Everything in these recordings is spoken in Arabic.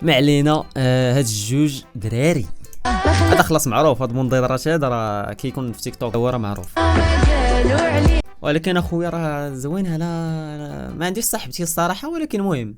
ما علينا. هاد الجوج دراري هذا خلاص معروف. هاد المنظرات هذا راه كيكون في تيك توك هو راه معروف، ولكن اخويا راه زوينها. لا ما عنديش صاحبتي الصراحه، ولكن المهم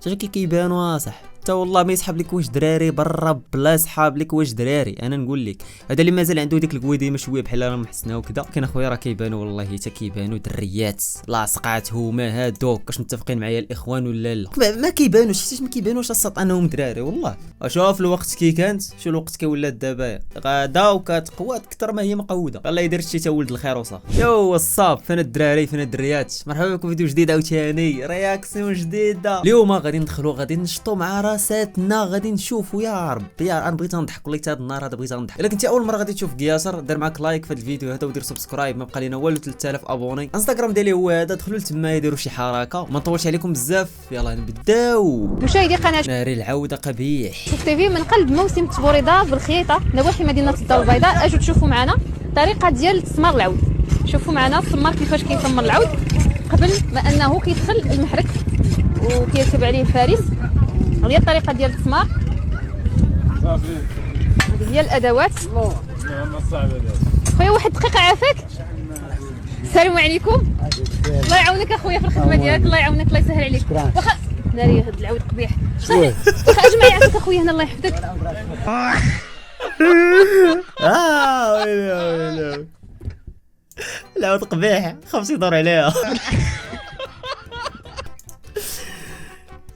حتى كيبانوا صح. حتى والله ما يسحب لك واش دراري برا بلا سحاب لك واش دراري. انا نقول لك هذا اللي مازال عنده ديك القويديمه شويه بحال راه محسنه وكذا، كان اخويا راه كيبانوا والله حتى كيبانوا دريات لاصقات هما هادوك. واش متفقين معايا الاخوان ولا لا؟ ما كيبانوش حتى ما كيبانوش السط انهم دراري والله. شوف الوقت كي كانت، شو الوقت كي ولات دابا غادا وكتقوى اكثر ما هي مقوده. الله يدير شي تا ولد الخير وصافي. يو الصاب فين الدراري فين الدريات؟ مرحبا بكم فيديو جديد عاوتاني رياكسيون جديده. اليوم غادي ندخلوا غادي نشطوا مع راساتنا، غادي نشوفوا يا ربي. انا بغيت نضحك والله هذا النهار هذا بغيت نضحك. الا كنتي اول مره غادي تشوف قياسر دير معاك لايك في هذا الفيديو هذا ودير سبسكرايب. ما بقى لينا والو 3000 ابوني. انستغرام ديالي هو هذا، دخلوا لتما ديروا شي حركه. ما نطولش عليكم بزاف، يلا نبداو. مشاهدي قناه ناري العوده قبيح. شوف تيفي من قلب موسم تبوريضه بالخياطه نواحي مدينه الدار البيضاء. اجوا تشوفوا معنا طريقه ديال تسمار العود. شوفوا معنا السمار كيفاش كيسمر العود قبل ما انه كيدخل المحرك وكيركب عليه الفارس. هذه الطريقه ديال التسمار. هذه هي الادوات. خويا واحد دقيقه عافاك. السلام عليكم. الله يعاونك اخويا في الخدمه ديالك، الله يعاونك الله يسهل عليك. واخا ناري هاد العود قبيح. واخا اجمع يعافاك اخويا هنا الله يحفظك. ويلي العود قبيح خاص يدور عليها.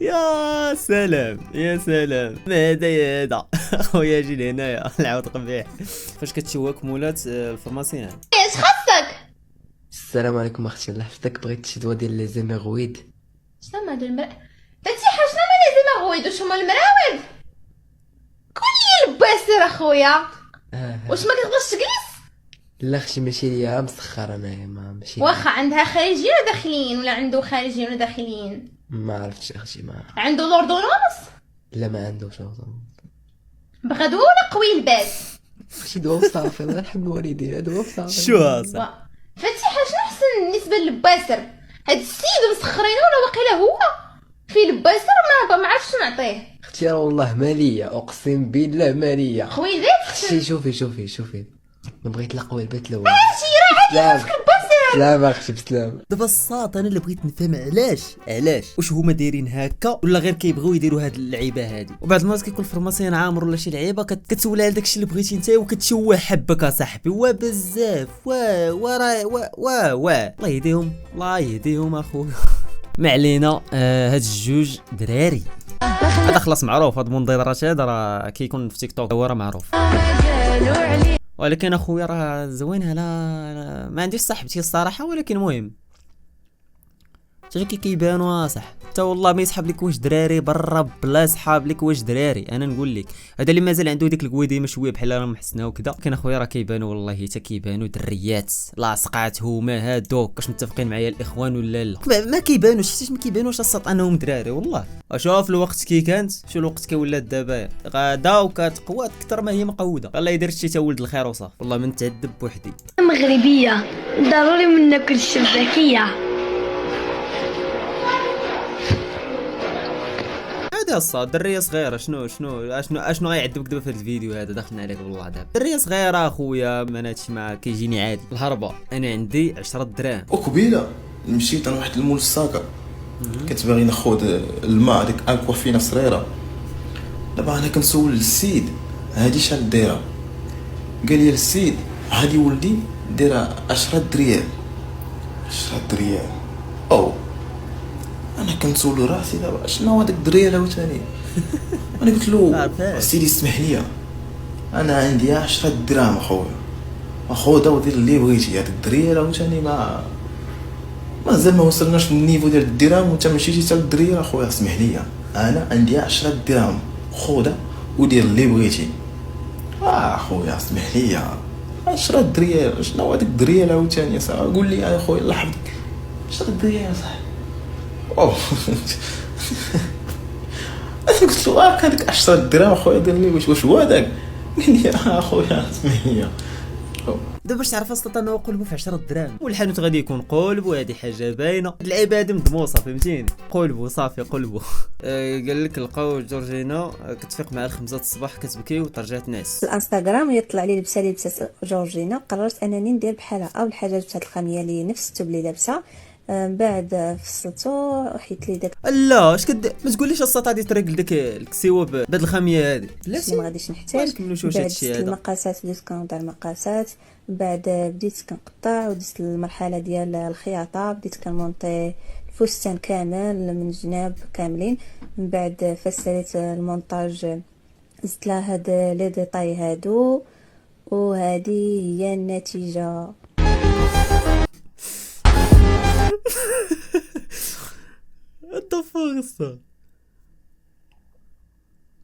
يا سلام يا سلام، ما هذا يا هذا خويا جي لهنايا. العود قبيح. فاش كتشوك مولات الفرماسيان ايش خاصك؟ السلام عليكم اختي الله يحفظك. بغيت شي دواء ديال لي زيميغويد. شنو هاد بنتي شنو هما لي زيماغويد؟ واش هما المراود؟ كلي لباسير اخويا. واش ما كتبغيش تجلس؟ لا اختي ماشي ليا مسخر انايا ما ماشي. واخا عندها خارجيين ولا داخليين؟ ولا عنده خارجيين ولا داخليين؟ ما عرفتش اختي ما عنده لوردونونس؟ لا ما عندوش اصلا. بغا دواء ولا قوي الباس؟ شي دواء وصافي الله يرحم الوالدين. دواء وصافي. شو هذا؟ فتحي شنو احسن بالنسبه للباسر؟ هاد السيد مسخرينه ولا واقيلا هو في لباسر ما عرفتش نعطيه. اختي راه والله مالية اقسم بالله مالية. خويا البيت اختي شوفي ما بغيت نقوي البيت الاول. شي راه عادي في الباسر. سلام اختي بسلام. دابا الساط انا اللي بغيت نفهم علاش واش هما دايرين هكا ولا غير كيبغيو يديروا هاد اللعيبه هادي. وبعض المرات كيكون الفرماسيان عامر ولا شي لعيبه كتسول على داكشي اللي بغيتي انت وكتشوه حبك اصاحبي. بزاف الله يهديهم الله يهديهم اخويا. ما علينا. هاد الجوج دراري هذا خلاص معروف. هاد المنظرات هذا راه كيكون في تيك توك هو راه معروف، ولكن اخويا راه زوينها. لا ما عنديش صاحبتي الصراحه، ولكن المهم حتى كيبانوا صح. حتى والله ما يسحب لك واش دراري برا بلا سحاب لك واش دراري. انا نقول لك هذا اللي مازال عنده ديك القويديمه شويه بحال راه محسنه وكذا، كان اخويا راه كيبانوا والله حتى كيبانوا دريات لاصقات هما هادوك. واش متفقين معايا الاخوان ولا لا؟ ما كيبانوش حتى ما كيبانوش السط انهم دراري والله. شوف الوقت كي كانت، شو الوقت كي ولات دابا غادا وكتقوى اكثر ما هي مقوده. الله يدير شي تا ولد الخير وصافي. والله من تعذب بوحدي. مغربية ضروري من ناكل الشباكية. هذا الصاد دريه صغيره. شنو غيعذبك دابا في هذا الفيديو هذا؟ دخلنا عليك والله دابا دريه صغيره اخويا. ما هادشي ما كيجيني عادي. الهربه انا عندي 10 دراهم. وقبيله مشيت انا واحد المول الساكا كنت باغي ناخذ الماء ديك اكوا فينا صغيره. دابا انا كنسول السيد هادي شحال دايره؟ قال لي السيد هادي ولدي دايره 10 دريال. 10 دريال او انا كنسول راسي دابا شنو هذاك الدريال عاوتاني. انا قلت له سيدي اسمح لي انا عندي 10 دراهم اخويا اخويا ودير اللي بغيتي. هذاك الدريال عاوتاني مازال ما وصلناش للنيفو ديال الدرهم وانت مشيتي حتى للدريال اخويا. اسمح لي انا عندي 10 دراهم خذها ودير اللي بغيتي. اخويا اسمح لي 10 دريال شنو هذاك الدريال عاوتاني. قول لي يا اخويا الله يحفظك 10 دريال صح. اوه انا قلت له هذاك 10 دراهم اخويا دير لي واش هو هذاك؟ قال لي اخويا اسمح لي. دابا باش تعرف اصلا انه قلبو في 10 دراهم، والحانوت غادي يكون قلبو، هذه حاجه باينه. اللعيبه هادي مدموصه فهمتيني، قلبو صافي قلبو. قال لك لقاو جورجينا كتفيق مع 5 الصباح كتبكي وترجع تنعس. الانستغرام هي طلع لي لبسه اللي لبسات جورجينا، قررت انني ندير بحالها. اول حاجه لبست هاد الخاميه اللي نفس الثوب اللي لابسه، من بعد فصلتو وحيت لي داك لا اش ما تقوليش الساط غادي تريقل داك الكسيوه بهاد الخاميه هادي، اللي ما غاديش نحتاج. نكملوش واش هادشي هذا. المقاسات بديت كنوضع المقاسات، من بعد بديت كنقطع ودزت المرحله ديال الخياطه، بديت كنمونطي الفستان كامل من الجناب كاملين. من بعد فسرت المونتاج، زدت لها هاد لي ديطاي هادو، وهذه هي النتيجه. الطفاغصه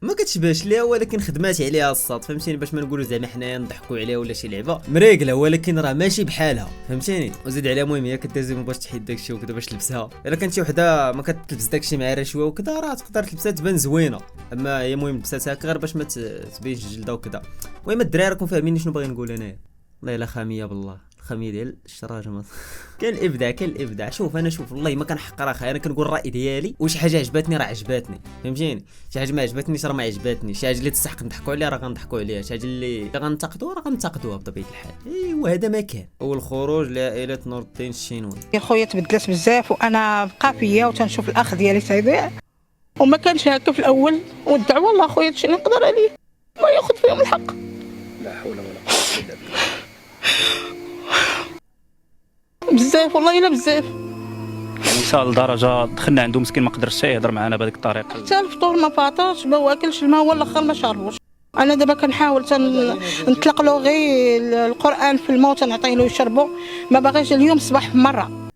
ما كتشبهش ليها، ولكن خدمات عليها الصاد فهمتيني، باش ما نقولوا زعما حنايا نضحكوا عليها ولا شي لعبه مريقله، ولكن راه ماشي بحالها فهمتيني. وزيد عليها المهم هي كدازي باش تحيد داكشي وكذا باش تلبسها. الا كانت شي وحده ما كتلبس داكشي مع رشوه وكذا راه تقدر تلبسها تبان زوينه، اما هي المهم لبساتها هكا غير باش ما تبينش الجلده وكذا. المهم الدراري راكم فاهمين شنو باغي نقول انايا. والله الا خاميه بالله، الخاميه ديال الشراجم. كاين الابداع كاين الابداع. شوف انا والله ما كنحقر اخي، انا كنقول الراي ديالي، وشي حاجه عجبتني راه عجبتني فهمتيني، شي حاجه ما عجبتنيش راه ما عجبتني، شي حاجه اللي تستحق نضحكوا عليها راه غنضحكوا عليها، شي حاجه اللي غنتقدوها راه غنتقدوها بطبيعه الحال. ايوا هذا ما كان. اول خروج لعائله نور الدين الشينوي. يا خويا تبدلت بزاف، وانا بقى فيا وتنشوف الاخ ديالي تيضيع، وما كانش هكا في الاول. والدعوه الله خويا هادشي اللي نقدر عليه، ما ياخذ فيهم الحق. لا حول ولا قوه الا بالله. بزاف والله الا بزاف، وصل لدرجه دخلنا عنده مسكين ما قدرش حتى يهضر معنا بهذيك الطريقه. حتى الفطور ما فاطرش، ما واكلش الماء، هو الاخر ما شاربوش. انا دابا كنحاول نطلق له غير القران في الماء تنعطيه له يشربو، ما باغيش اليوم الصباح مره.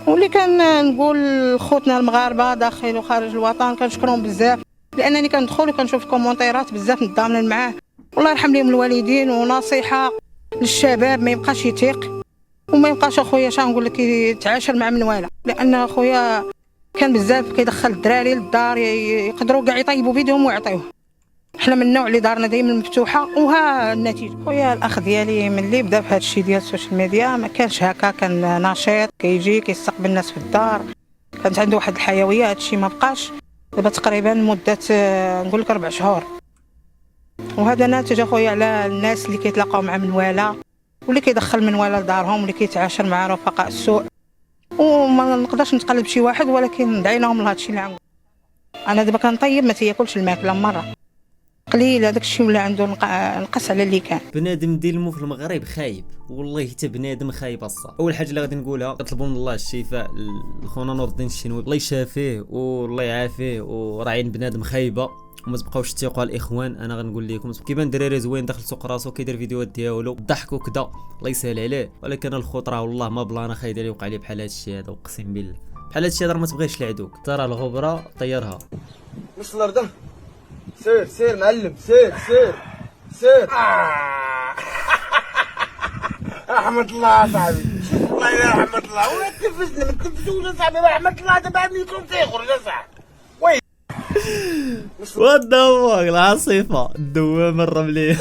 واللي كنقول خوتنا المغاربه داخل وخارج الوطن كنشكرهم بزاف، لانني كندخل وكنشوف كومونتيرات بزاف متضامنين معاه. الله يرحم لهم الوالدين، ونصيحه للشباب ما يبقاش يثيق، وما يبقاش اخويا نقول لك يتعاشر مع منواله، لان اخويا كان بزاف كيدخل الدراري للدار يقدروا كاع يطيبوا بيدهم ويعطيوه. حنا من النوع اللي دارنا دائما مفتوحه، وها النتيجه. خويا الاخ ديالي ملي بدا في هذا الشيء ديال السوشيال ميديا ما كانش هكا، كان نشيط كيجي كيستقبل الناس في الدار، كانت عنده واحد الحيويه. هذا الشيء ما بقاش دابا تقريبا مده نقول لك 4 شهور، وهذا ناتج اخويا على الناس اللي كيتلاقاو مع منواله، واللي كيدخل منواله لدارهم، واللي كيتعاشر مع رفقاء السوء. وما نقدرش نتقلب شي واحد، ولكن دعيناهم لهذا الشيء اللي عنده. انا دابا كنطيب ما تياكلش الماكله مره قليل، هذاك الشيء ولا عنده نقص على اللي كان. بنادم ديالمو في المغرب خايب، والله حتى بنادم خايب الصا. اول حاجه اللي غادي نقولها كنطلبوا من الله الشفاء لخونا نور الدين الشينوي، الله يشافيه والله يعافيه، وراعين بنادم خايبه، وما تبقاوش تيقوا الاخوان. انا غنقول لكم كيبان دراري زوين داخل سوق راسو كيدير فيديوهات ديالو ضحك وكذا، الله يسهل عليه، ولكن الخطره والله ما بلانا خايد اللي وقع لي بحال هذا الشيء هذا، اقسم بالله بحال هذا الشيء هذا ما تبغيش لعدوك. ترى الغبره طيرها مش الارض. سير سير معلم، سير سير سير. رحمة الله صاحبي، والله يا رحمة الله. ولا تنفسنا ما تنفسوش صاحبي، رحمة الله. دابا يكون تيخرج صاحبي. وي والدواق العاصفه الدوامه الرمليه.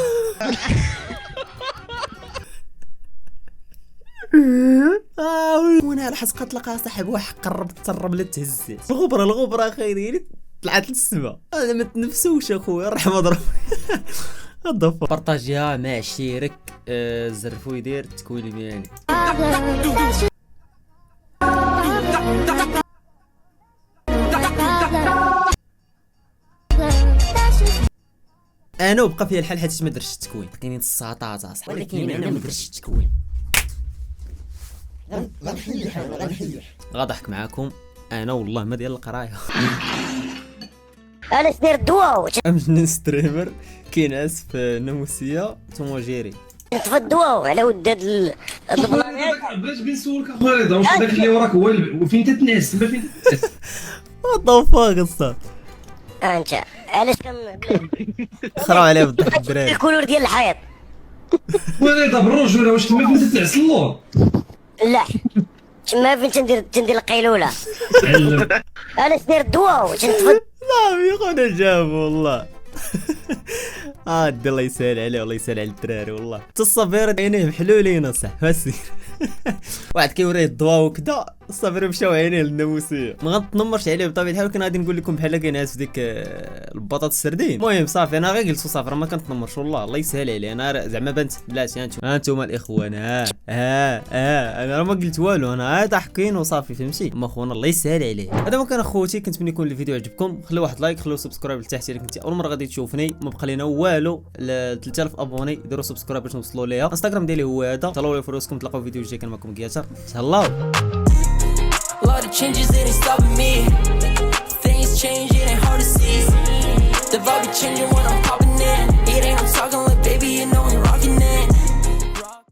وانا على حسب تلقى صاحب واحد قرب ترمله تهزات. الغبره خيري طلعت للسما. انا ما تنفسوش اخويا رحمه ربي. الضفه بارطاجيها مع شيرك، زرفو يدير التكوين المهني. انا وبقى فيها الحال حيت ما درتش التكوين، لقيني الساطات اصاحبي، ولكن انا ما درتش التكوين. غضحك معاكم انا والله ما ديال القرايه. انا سدير الدواء امجن ستريمر كينعس في ناموسيه توماجيري. نطفى الدواء على ود هاد البلان. بغيت نسولك اخويا رضا، واش داك اللي وراك هو فين تتنعس؟ ما فين تتنعس؟ وطفاق الصاد. انت علاش خراو عليه بالضحك الدراري. الكولور ديال الحيط. ورضا بالرجوله، واش تما فين تتنعس اللور؟ لا تما فين تندير القيلوله. انا سدير الدواء واش نطفى. لا يا خونا جابوا والله. دي الله يسهل عليه والله يسهل على الدراري والله. الصبير عينيه محلولين صح فاسي. واحد كيوريه الضواء وكذا الصبير مشاو عينيه للناموسيه. ما غنتنمرش عليه بطبيعه الحال، ولكن غادي نقول لكم بحال كينعس في ديك البطاطا السردين. المهم صافي انا غير جلست صافي راه ما كنتنمرش والله الله يسهل عليه. انا زعما بنت بلاتي انتم الاخوان انا راه ما قلت والو، انا ضاحكين وصافي فهمتي. اما خونا الله يسهل عليه. هذا ما كان اخوتي، كنتمنى يكون الفيديو عجبكم. خليو واحد لايك، خليو سبسكرايب لتحت الا كنتي اول مره غادي تشوفني. ما بقى لينا والو 3000 ابوني، ديروا سبسكرايب باش نوصلوا ليها. انستغرام ديالي هو هذا. تهلاو لي فروسكم، تلاقاو فيديو جاي. كان معكم كياتر، تهلاو. A lot of changes, it ain't stopping me. Things change, it ain't hard to see. The vibe be changing when I'm popping in. It ain't I'm talking like